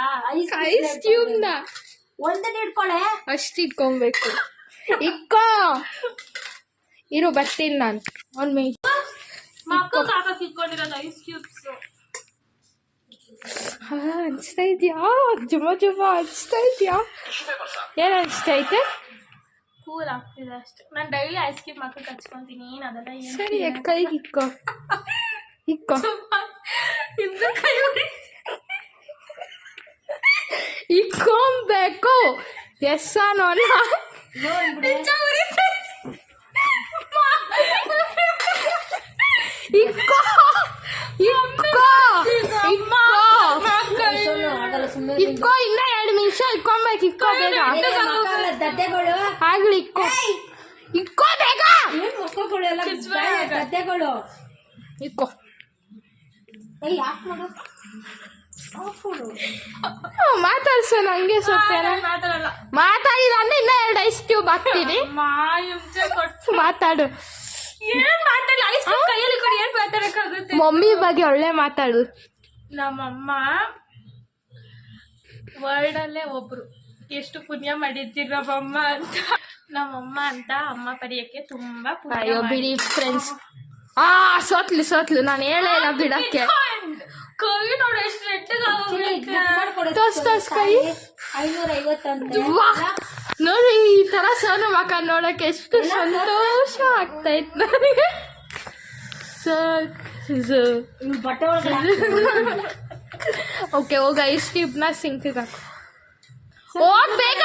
ಐಸ್ ಕ್ಯೂಬ್ನ ಒಂದನೇ ಇಟ್ಕೊಳೆ. ಅಷ್ಟು ಇಟ್ಕೊಬೇಕು. ಇಕ್ಕೋ ಇರೋ ಬರ್ತೀನಿ ನಾನು. ಅವ್ನ ಮೇ ಮಕ್ಕಳು ಹಾಕಕ್ಕೆ ಇಟ್ಕೊಂಡಿರೋದು ಐಸ್ ಕ್ಯೂಬ್ಸ್. ಅನಿಸ್ತಾ ಇದೆಯಾ? ಜುಮ ಅನಿಸ್ತಾ ಇದೆಯಾ? ಏನು ಅನಿಸ್ತಾ ಐತೆ? ಕೂಲ್ ಆಗ್ತಿದೆ ಅಷ್ಟೇ. ನಾನು ಡೈಲಿ ಐಸ್ ಕ್ಯೂಬ್ ಮಕ್ಕಳು ಹಚ್ಕೊಂತೀನಿ. ಏನು ಅದೆಲ್ಲ ಏನು ಸರಿ ಕೈಗೆ ಇಕ್ಕೋ ಇಕ್ಕೊಬೇಕು. ಎಸ್ ಅನ್ನೋಣ. ಇಕ್ಕೋ ಇನ್ನ 2 ನಿಮಿಷ ಇಕ್ಕೊಬೇಕು. ಇಕ್ಕೋ ಬೇಗ ಆಗ್ಲಿ. ಇಕ್ಕೋ ಬೇಗ ಇಕ್ಕೋ. ಮಾತಾಡ್ಸೋ ನಂಗೆ ಸ್ವಲ್ಪ ಮಾತಾಡಿಲ್ಲ ಅಂದ್ರೆ ಇನ್ನ 2 ಐಸ್ ಕ್ಯೂಬ್ ಹಾಕ್ತೀನಿ. ಮಾತಾಡು. ಏನ್ ಮಾತಾಡಲ್ಲ, ಐಸ್ ಕ್ಯೂಬ್ ಕೈಯಲ್ಲಿ ಕೊಡಿ. ಏನ್ ಮಾತಾಡಕ್ಕಾಗುತ್ತೆ? ಮಮ್ಮಿ ಬಗ್ಗೆ ಒಳ್ಳೆ ಮಾತಾಡು. ನಮ್ಮಮ್ಮ ವರ್ಲ್ಡಲ್ಲೇ ಒಬ್ರು ಎಷ್ಟು ಪುಣ್ಯ ಮಾಡಿದ್ದೀರ ನಮ್ಮಮ್ಮ ಅಂತ. ನಮ್ಮಮ್ಮ ಅಂತ ಅಮ್ಮ ಪಡೆಯಕ್ಕೆ ತುಂಬಾ ಅಯ್ಯೋ ಬಿಡಿ ಫ್ರೆಂಡ್ಸ್. ಸೋತ್ಲು ನಾನು ಹೇಳೇ ಇಲ್ಲ ಬಿಡಕ್ಕೆ. ಕೈ ನೋಡಿ ಎಷ್ಟು ನೆಟ್ಟಗೆ ತೋರ್ಸ್ ಕೈ. 550 ನೋಡಿ ಈ ತರ ಸೋನು ಮಕ್ಕ ನೋಡಕ್ಕೆ ಎಷ್ಟು ಸಂತೋಷ ಆಗ್ತೈತ್ ನನಗೆ. ಓಕೆ ಹೋಗ ಐಸ್ ಕ್ಯೂಬ್ನ ಸಿಂಕಿಗೆ ಹಾಕು. ಹೋಗ್ ಬೇಗ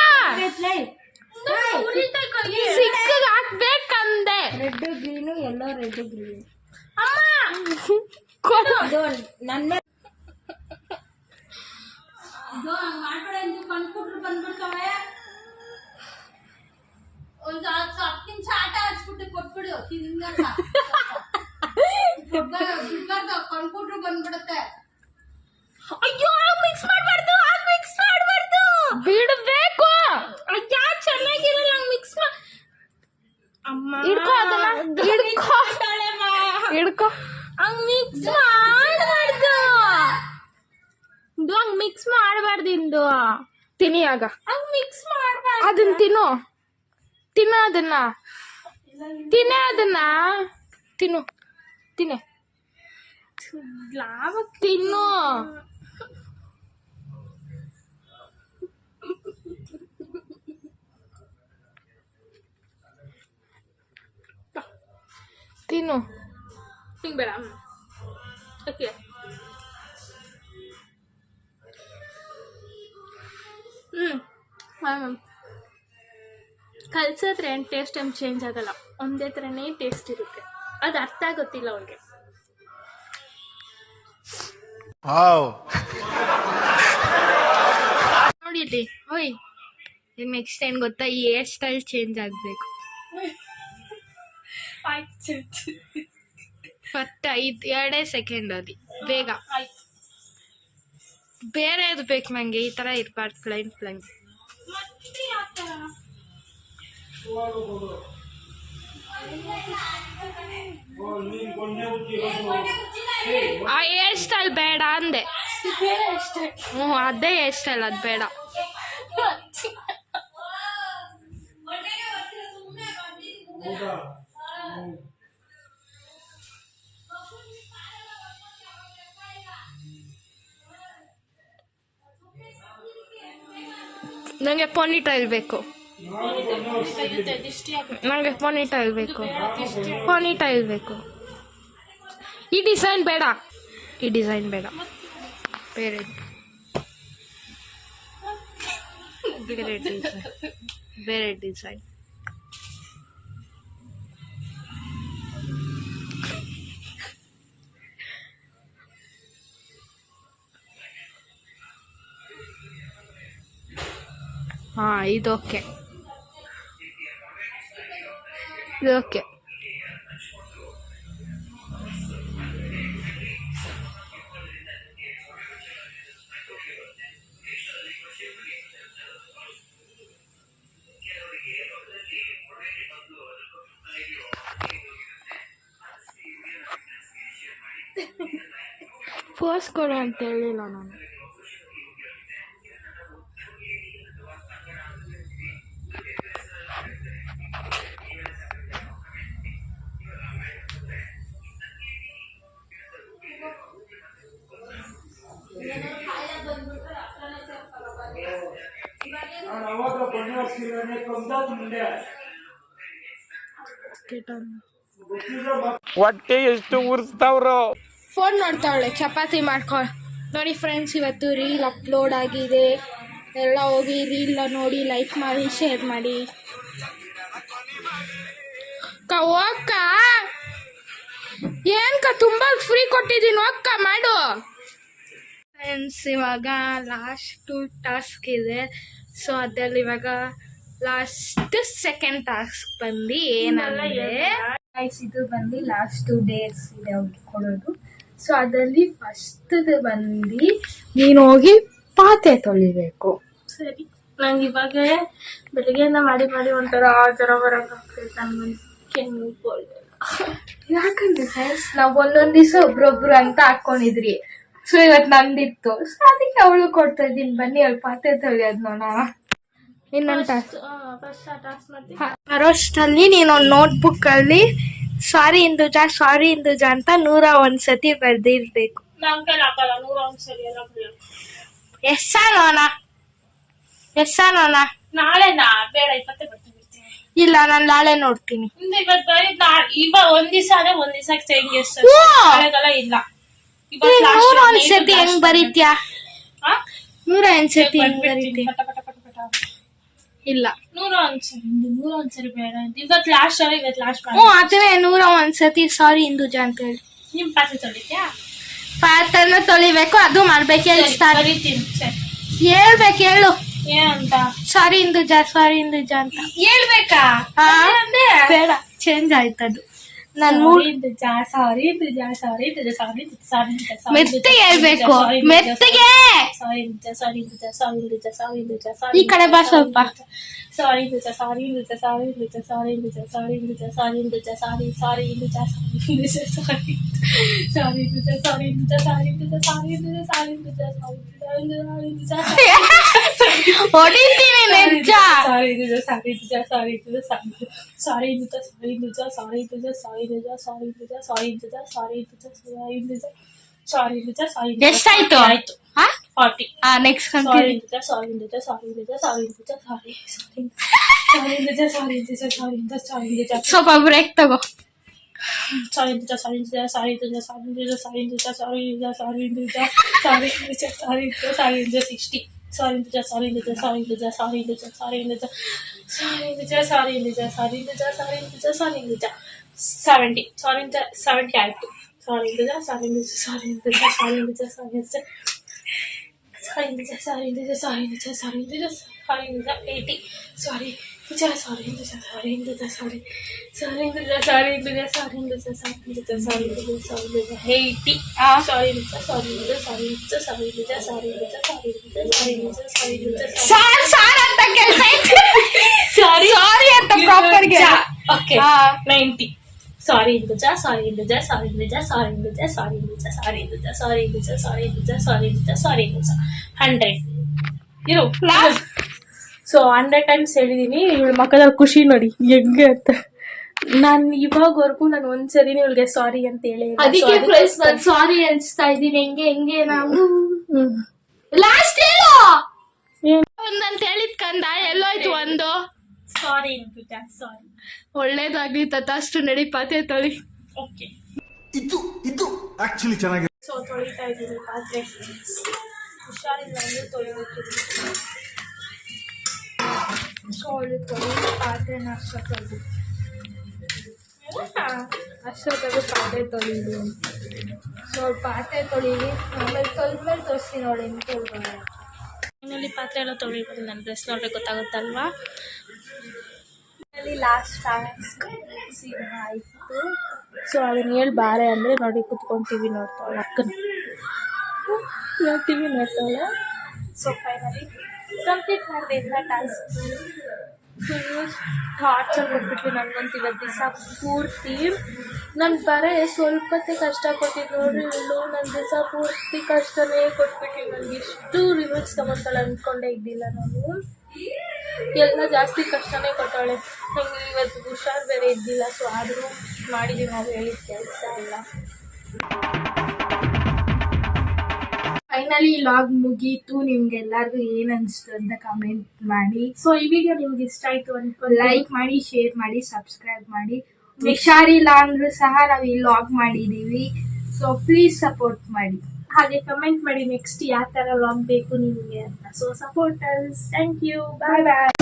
ಸಿಂಕಿಗೆ ಹಾಕ್ಬೇಕಂದೆ. ರೆಡ್ ಗ್ರೀನು ಎಲ್ಲೋ ರೆಡ್ ಗ್ರೀನ್ ಕೊಡು. ನನ್ನ ಇದು ಹಂಗ್ ಮಾಡ್ಬೇಡ ಎಂದು ಕಂಪ್ಯೂಟರ್ ಬಂದ್ಬಿಡ್ತವೆ. ಒಂದು 10 ನಿಮಿಷ ಆಟ ಆಡ್ಸ್ಬಿಟ್ಟು ಕೊಟ್ಬಿಡು ತಿನ್ನಲ್ಲ. ಕಂಪ್ಯೂಟರ್ ಬಂದ್ಬಿಡುತ್ತೆ. ಅಯ್ಯೋ ಮಿಕ್ಸ್ ಮಾಡ್ಬಾರ್ದು, ಬಿಡ್ಬೇಕು. ಅಯ್ಯ ಚೆನ್ನಾಗಿರಲ್ಲ ಹಂಗ್ ಮಿಕ್ಸ್ ಅಮ್ಮ ಹಿಡ್ಕೊ ಅದನ್ನ, ಹಿಡ್ಕೊ. ಹಂಗ್ ಮಿಕ್ಸ್ ಮಾಡಬಾರ್ದು, ಇದು ಹಂಗ್ ಮಿಕ್ಸ್ ಮಾಡಬಾರ್ದು. ಇಂದು ತಿನ್ನಿ ಆಗ. ಹಂಗ್ ಮಿಕ್ಸ್ ಮಾಡಬಾರ್ದು. ಅದನ್ನ ತಿನ್ನು, ತಿನ್ನು ಅದನ್ನ, ತಿನ್ನೆ ಅದನ್ನ, ತಿನ್ನು, ತಿನ್ನೆ, ಲಾಭ ತಿನ್ನು. ತಿನ್ನು. ಹಿಂಗ್ ಬೇಡ. ಓಕೆ ಕಲ್ಸಿದ್ರೆ ಟೇಸ್ಟ್ ಏನು ಚೇಂಜ್ ಆಗಲ್ಲ, ಒಂದೇ ಥರನೇ ಟೇಸ್ಟ್ ಇರುತ್ತೆ. ಅದು ಅರ್ಥ ಗೊತ್ತಿಲ್ಲ ಅವ್ರಿಗೆ. ನೋಡಿ ಇಲ್ಲಿ, ಓಯ್ ನೆಕ್ಸ್ಟ್ ಏನ್ ಗೊತ್ತಾ, ಈ ಹೇರ್ ಸ್ಟೈಲ್ ಚೇಂಜ್ ಆಗ್ಬೇಕು. ಆಯ್ತು ಫಸ್ಟ್ 2 ಸೆಕೆಂಡ್ ಅಲ್ಲಿ ಬೇಗ. ಆಯ್ತು. ಬೇರೆ ಬೇಕು ನಂಗೆ, ಈ ತರ ಇರ್ಬಾರ್ದು ಪ್ಲೈನ್ ಪ್ಲೈನ್. ಮತ್ತೆ ಆ ಥರ ಆ ಹೇರ್ ಸ್ಟೈಲ್ ಬೇಡ ಅಂದೆ. ಬೇರೆ ಅಷ್ಟೇ. ಅದೇ ಹೇರ್ ಸ್ಟೈಲ್, ಅದು ಬೇಡ. ನಂಗೆ ಪೋನಿಟೈಲ್ ಬೇಕು, ನಂಗೆ ಪೋನಿಟೈಲ್ ಬೇಕು, ಪೋನಿಟೈಲ್ ಬೇಕು. ಈ ಡಿಸೈನ್ ಬೇಡ, ಈ ಡಿಸೈನ್ ಬೇಡ, ಬೇರೆ ಬೇರೆ ಡಿಸೈನ್, ಬೇರೆ ಡಿಸೈನ್. ಹಾ, ಇದು ಓಕೆ, ಇದು ಓಕೆ. ಪೋಸ್ ಕೊಡು ಅಂತ ಹೇಳಿಲ್ಲ ನಾನು. ಹೊಟ್ಟೆ ಎಷ್ಟು ಉರ್ಸ್ತಾವ್ರೋ. ಫೋನ್ ನೋಡ್ತಾವಳೆ, ಚಪಾತಿ ಮಾಡ್ಕೊ. ನೋಡಿ ಫ್ರೆಂಡ್ಸ್, ಇವತ್ತು ರೀಲ್ ಅಪ್ಲೋಡ್ ಆಗಿದೆ. ಎಲ್ಲ ಹೋಗಿ ರೀಲ್ ನೋಡಿ ಲೈಕ್ ಮಾಡಿ ಶೇರ್ ಮಾಡಿ. ಹೋಗ್ಕ ಏನ್ಕ ತುಂಬಾ ಫ್ರೀ ಕೊಟ್ಟಿದ್ದೀನಿ, ಹೋಗ್ಕ ಮಾಡು. ಫ್ರೆಂಡ್ಸ್, ಇವಾಗ ಲಾಸ್ಟ್ ಟಾಸ್ಕ್ ಇದೆ. ಸೊ ಅದ್ರಲ್ಲಿ ಇವಾಗ ಲಾಸ್ಟ್ ಸೆಕೆಂಡ್ ಟಾಸ್ಕ್ ಬಂದು ಏನಂದ್ರೆ, ಇದು ಬಂದು ಲಾಸ್ಟ್ 2 ಡೇಸ್ ಇದೆ ಅವ್ರಿಗೆ ಕೊಡೋದು. ಸೊ ಅದರಲ್ಲಿ ಫಸ್ಟ್ ಬಂದು ನೀನು ಹೋಗಿ ಪಾತ್ರೆ ತೊಳಿಬೇಕು. ಸರಿ, ನಂಗೆ ಇವಾಗ ಬೆಳಿಗ್ಗೆಯಿಂದ ಮಾಡಿ ಒಂಥರ ಆ ಥರ ಬರೋಕ್ಕಾಗ್ತೈತೆ. ನನ್ನ ಕೆಮ್ಮು ಯಾಕಂದ್ರೆ ಫ್ರೆಂಡ್ಸ್, ನಾವ್ ಒಂದೊಂದ್ ದಿವಸ ಒಬ್ರೊಬ್ರು ಅಂತ ಹಾಕೊಂಡಿದ್ರಿ. ಸೊ ಇವತ್ತು ನಂದಿತ್ತು, ಸೊ ಅದಕ್ಕೆ ಅವಳು ಕೊಡ್ತಾ ಇದ್ದೀನಿ. ಬನ್ನಿ ಅವ್ಳು ಪಾತ್ರೆ ತೊಳೆಯೋದು ನೋಡೋಣ. ಇನ್ನೊಂದು ಟಾಸ್ಕ್ ಫಸ್ಟ್ ಆ ಟಾಸ್ಕ್ ಮಾಡ್ತೀನಿ. ಬರೋಷ್ಟಲ್ಲಿ ನೀನೊಂದು ನೋಟ್ಬುಕ್ ಅಲ್ಲಿ ಸಾರಿ ಇಂದುಜಾ ಅಂತ 101 ಸತಿ ಬರ್ದಿರ್ಬೇಕು. ನಮ್ಮ ಕೈಲಿ ಹಾಕಲ್ಲ, 101 ಸರಿ ಎಲ್ಲ ಎಸ್ ನೋಣ. ನಾಳೆನಾ? ಬೇಡ, 20 ಬರ್ತೀನಿ. ಇಲ್ಲ, ನಾನು ನಾಳೆ ನೋಡ್ತೀನಿ. ಇವತ್ತು ಬರೀ ಇವಾಗ ಒಂದ್ ದಿವಸ ಆದ್ರೆ ಒಂದ್ ದಿವಸ ಚೇಂಜ್ ನಾಳೆಗೆಲ್ಲ ಇಲ್ಲ. 101 ಸತಿ ಹೆಂಗ್ ಬರೀತ್ಯಾ? 101 ಸತಿ ಹೆಂಗ್ ಬರೀತಿ? ಇಲ್ಲ, 101 ಸರಿ ಬೇಡ. ಇವತ್ತು ಲಾಸ್ಟ್ ಅಲ್ಲ, ಇವತ್ತು ಲಾಸ್ಟ್ ಅದೇ 101 ಸತಿ ಸಾರಿ ಇಂದುಜಾ ಅಂತ ಹೇಳಿ. ನಿಮ್ ಪಾತ್ರೆ ತೊಳಿತ್ಯಾ? ಪಾತ್ರೆನ ತೊಳಿಬೇಕು, ಅದು ಮಾಡ್ಬೇಕು. ಬರೀತೀನಿ. ಹೇಳ್ಬೇಕು ಹೇಳು. ಏನಂತ ಸಾರಿ ಇಂದುಜಾ ಅಂತ ಹೇಳ್ಬೇಕಾ? ಹಾ? ಅದೇ ಅಂದೆ. ಬೇಡ, ಚೇಂಜ್ ಆಯ್ತದು. ನನ್ ಸಾರಿ ಇಂದುಜಾ, ಸಾರಿ ಇಂದುಜಾ, ಸಾರಿ ಇಂದುಜಾ, ಸಾರಿ ಇಂದುಜಾ, ಸಾರಿ ಇಂದುಜಾ, ಸಾರಿ ಇಂದುಜಾ, ಮೆತ್ತಗೆ ಹೇಳ್ಬೇಕು, ಸಾರಿ ಇಂದುಜಾ, ಮೆತ್ತಗೆ. ಸಾರಿ ಇಂದುಜಾ, ಸಾರಿ ಇಂದುಜಾ, ಸಾರಿ ಇಂದುಜಾ, ಸಾರಿ ಇಂದುಜಾ, ಸಾರಿ ಈ ಕಡೆ ಬಾ ಸ್ವಲ್ಪ. ಸಾರಿ ಇಂದುಜಾ, ಸಾರಿ ಇಂದುಜಾ, ಸಾರಿ ಇಂದುಜಾ, ಸಾರಿ ಇಂದುಜಾ, ಸಾರಿ ಇಂದುಜಾ, ಸಾರಿ ಇಂದುಜಾ, ಸಾರಿ ಇಂದುಜಾ, ಸಾರಿ ಇಂದುಜಾ, ಸಾರಿ ಇಂದುಜಾ, ಸಾರಿ ಇಂದುಜಾ, ಸಾರಿ ಇಂದುಜಾ, ಸಾರಿ ಇಂದುಜಾ, ಸಾರಿ ಇಂದುಜಾ, ಸಾರಿ ಇಂದುಜಾ, ಹೊಡಿತೀನಿ ನಿಜ. ಸಾರಿ ಇಂದುಜಾ, ಸಾರಿ ಇಂದುಜಾ, ಸಾರಿ ಇಂದುಜಾ, ಸಾರಿ ಇಂದುಜಾ, ಸಾರಿ ಇಂದುಜಾ, ಸಾರಿ ಇಂದುಜಾ, ಸಾರಿ ಇಂದುಜಾ, ಸಾರಿ ಇಂದುಜಾ, ಸಾರಿ ಇಂದುಜಾ, ಸಾರಿ ಇಂದುಜಾ, ಸಾರಿ ಇಂದುಜಾ, ಸಾರಿ ಇಂದುಜಾ, ಸಾರಿ ಇಂದುಜಾ. ಎಷ್ಟಾಯ್ತು? ಆಯ್ತು 40. ನೆಕ್ಸ್ಟ್ ಸಾರಿ ಕಂಟಿನ್ಯೂ. ಇಂದುಜಾ, ಸಾರಿ ಇಂದುಜಾ, ಸಾರಿ ಇಂದುಜಾ, ಸಾರಿ ಇಂದುಜಾ, ಸಾರಿ ಇಂದುಜಾ, ಸಾರಿ ಇಂದುಜಾ, ಸಾರಿ ಇಂದುಜಾ, ಸಾರಿ ಇಂದುಜಾ, ಸ್ವಲ್ಪ ಬ್ರೇಕ್ ತಗೋ. ಸಾರಿ ಇಂದುಜಾ, ಸಾರಿ ಇಂದುಜಾ, ಸಾರಿ ಇಂದುಜಾ, ಸಾರಿ ಇಂದುಜಾ, ಸಾರಿ ಇಂದುಜಾ, ಸಾರಿ ಇಂದುಜಾ, ಸಾರಿ ಇಂದುಜಾ, ಸಾರಿ ಇಂದುಜಾ, ಸಾರಿ ಇಂದುಜಾ, ಸಾರಿ ಇಂದುಜಾ, 60. ಸಾರಿ ಇಂದುಜಾ, ಸಾರಿ ಇಂದುಜಾ, ಸಾರಿ ಇಂದುಜಾ, ಸಾರಿ ಇಂದುಜಾ, ಸಾರಿ ಇಂದುಜಾ, ಸಾರಿ ಇಂದುಜಾ, ಸಾರಿ ಇಂದುಜಾ, ಸಾರಿ ಇಂದುಜಾ, ಸಾರಿ ಇಂದುಜಾ, ಸಾರಿ ಇಂದುಜಾ, 70. ಸಾರಿ ಇಂದುಜಾ, 70 ಆಯ್ತು. ಸಾರಿ ಇಂದುಜಾ, ಸಾರಿ ಇಂದುಜಾ, ಸಾರಿ ಇಂದುಜಾ, ಸಾರಿ ಇಂದುಜಾ, ಸಾರಿ ಇಂದುಜಾ, ಸಾರಿ ಇಂದುಜಾ, ಸಾರಿ ಇಂದುಜಾ, ಸಾರಿ ಇಂದುಜಾ, ಸಾರಿ ಇಂದುಜಾ, ಸಾರಿ ಇಂದುಜಾ, 80. ಸಾರಿ ಇಂದುಜಾ, ಸಾರಿ ಇಂದುಜಾ, ಸಾರಿ ಇಂದುಜಾ, ಸಾರಿ ಇಂದುಜಾ, ಸಾರಿ ಇಂದುಜಾ, ಸಾರಿ ಇಂದುಜಾ, ಸಾರಿ ಇಂದುಜಾ, ಸಾರಿ ಇಂದುಜಾ, ಸಾರಿ ಇಂದುಜಾ, 80. ಸಾರಿ ಇಂದುಜಾ, ಸಾರಿ ಇಂದುಜಾ, ಸಾರಿ ಇಂದುಜಾ, ಸಾರಿ ಇಂದುಜಾ, ಸಾರಿ ಇಂದುಜಾ, ಸಾರಿ ಇಂದುಜಾ, ಸಾರಿ ಇಂದುಜಾ, ಸಾರಿ ಇಂದುಜಾ, ಸಾರ್ ಅಂತ ಕೆಲ್ಸ ಐತೆ. ಸಾರಿ ಸಾರಿ ಅಂತ ಪ್ರಾಪರ್ ಗೆ. ಓಕೆ 90. ಸಾರಿ ಇಂದುಜಾ, ಸಾರಿ ಇಂದುಜಾ, ಸಾರಿ ಇಂದುಜಾ, ಸಾರಿ ಇಂದುಜಾ, ಸಾರಿ ಇಂದುಜಾ, ಸಾರಿ ಇಂದುಜಾ, ಸಾರಿ ಇಂದುಜಾ, ಸಾರಿ ಇಂದುಜಾ, ಸಾರಿ ಇಂದುಜಾ, ಸಾರಿ ಇಂದುಜಾ, 100. ಇರು ಸೊ 100 ಟೈಮ್ಸ್ ಹೇಳಿದೀನಿ. ಇವಳ ಮಕ್ಕದಲ್ಲಿ ಖುಷಿ ನೋಡಿ ಹೆಂಗೆ ಅಂತ. ನಾನು ಇವಾಗವರೆಗೂ ನಾನು ಒಂದ್ಸರಿನೂ ಇವಳಿಗೆ ಸಾರಿ ಅಂತ ಹೇಳಿ ಅದಕ್ಕೆ ಫ್ರೆಂಡ್ಸ್ ನಾನು ಸಾರಿ ಅನ್ಸ್ತಾ ಇದ್ದೀನಿ. ಹೆಂಗೆ ನಾವು ಲಾಸ್ಟ್ ಹೇಳು ಒಂದಂತ ಹೇಳಿದ್ ಕಂದ. ಎಲ್ಲೋಯ್ತು ಒಂದು? ಸಾರಿ ಇಂದುಜಾ, ಸಾರಿ. ಒಳ್ಳೇದಾಗ್ಲಿ ತಥಾಸ್ತು. ನಡಿ ಪಾತ್ರೆ ತೊಳಿ. ಓಕೆ ಇದು ಆಕ್ಚುಲಿ ಚೆನ್ನಾಗಿದೆ. ಸೊ ತೊಳಿತಾ ಇದ್ದೀನಿ ಪಾತ್ರೆ. ಹುಷಾರಿಲ್ಲ ಅಂದ್ರೆ ತೊಳಿಬೇಕಿದ್ದೀನಿ. ಸೊ ಅವಳು ತೊಳಿ ಪಾತ್ರೆನ ಅಷ್ಟೊತ್ತದು ಪಾತ್ರೆ ತೊಳಿಲಿ. ಸೊ ಅವಳು ಪಾತ್ರೆ ತೊಳಿಲಿ. ಆಮೇಲೆ ತೊಳ್ದ್ಮೇಲೆ ತೋರಿಸ್ತೀನಿ ಅವಳು ಹೆಂಗೆ ತೊಳ್ಕೊಳ್ಳ. ಫೈನಲಿ ಪಾತ್ರೆ ಎಲ್ಲ ತೊಳಿಬೋದು. ನನ್ನ ಡ್ರೆಸ್ ನೋಡ್ರೆ ಗೊತ್ತಾಗುತ್ತಲ್ವಾ. ಲಾಸ್ಟ್ ಸೀನ್ ಆಯಿತು. ಸೊ ಅದನ್ನ ಹೇಳಿ ಬಾರೆ ಅಂದರೆ ನೋಡಿ ಕುತ್ಕೊಂಡು ನೋಡ್ತಾವಳೆ. ಅಕ್ಕನ ಟಿವಿ ನೋಡ್ತಾವಳೆ. ಸೊ ಫೈನಲಿ ಕಂಪ್ಲೀಟ್ ಮಾಡಿದೆ ಎಲ್ಲ ಟಾಸ್ಕ್. ಫುಲ್ಲು ಟಾರ್ಚರ್ ಕೊಟ್ಬಿಟ್ಟು ನನಗಂತೂ ಇವತ್ತು ದಿವಸ ಪೂರ್ತಿ ನಾನು ಬರೀ ಸ್ವಲ್ಪತ್ತೆ ಕಷ್ಟ ಕೊಟ್ಟಿದ್ದು ನೋಡ್ರಿ. ಇವಳು ನನ್ನ ದಿವಸ ಪೂರ್ತಿ ಕಷ್ಟನೇ ಕೊಟ್ಬಿಟ್ಟು ನನಗೆ ಇಷ್ಟು ರಿವರ್ಸ್ ತಗೊತಾಳೆ ಅಂದ್ಕೊಂಡೇ ಇದ್ದಿಲ್ಲ ನಾನು. ಎಲ್ಲ ಜಾಸ್ತಿ ಕಷ್ಟನೇ ಕೊಟ್ಟಾಳೆ. ನಂಗೆ ಇವತ್ತು ಹುಷಾರು ಬೇರೆ ಇದ್ದಿಲ್ಲ. ಸೊ ಆದರೂ ಮಾಡಿದ್ದೀವಿ ನಾವು ಹೇಳಿದ ಕೆಲಸ ಎಲ್ಲ. ಫೈನಲಿ ಲಾಗ್ ಮುಗೀತು. ನಿಮ್ಗೆಲ್ಲರಿಗೂ ಏನು ಅನಿಸ್ತು ಅಂತ ಕಮೆಂಟ್ ಮಾಡಿ. ಸೊ ಈ ವಿಡಿಯೋ ನಿಮ್ಗೆ ಇಷ್ಟ ಆಯಿತು ಅನ್ಕೊಂಡು ಲೈಕ್ ಮಾಡಿ, ಶೇರ್ ಮಾಡಿ, ಸಬ್ಸ್ಕ್ರೈಬ್ ಮಾಡಿ. ಹುಷಾರಿಲ್ಲ ಅಂದ್ರೂ ಸಹ ನಾವು ಈ ಲಾಗ್ ಮಾಡಿದ್ದೀವಿ. ಸೊ ಪ್ಲೀಸ್ ಸಪೋರ್ಟ್ ಮಾಡಿ. ಹಾಗೆ ಕಮೆಂಟ್ ಮಾಡಿ ನೆಕ್ಸ್ಟ್ ಯಾವ ಥರ ವ್ಲಾಗ್ ಬೇಕು ನಿಮಗೆ ಅಂತ. So supporters, thank you, bye bye.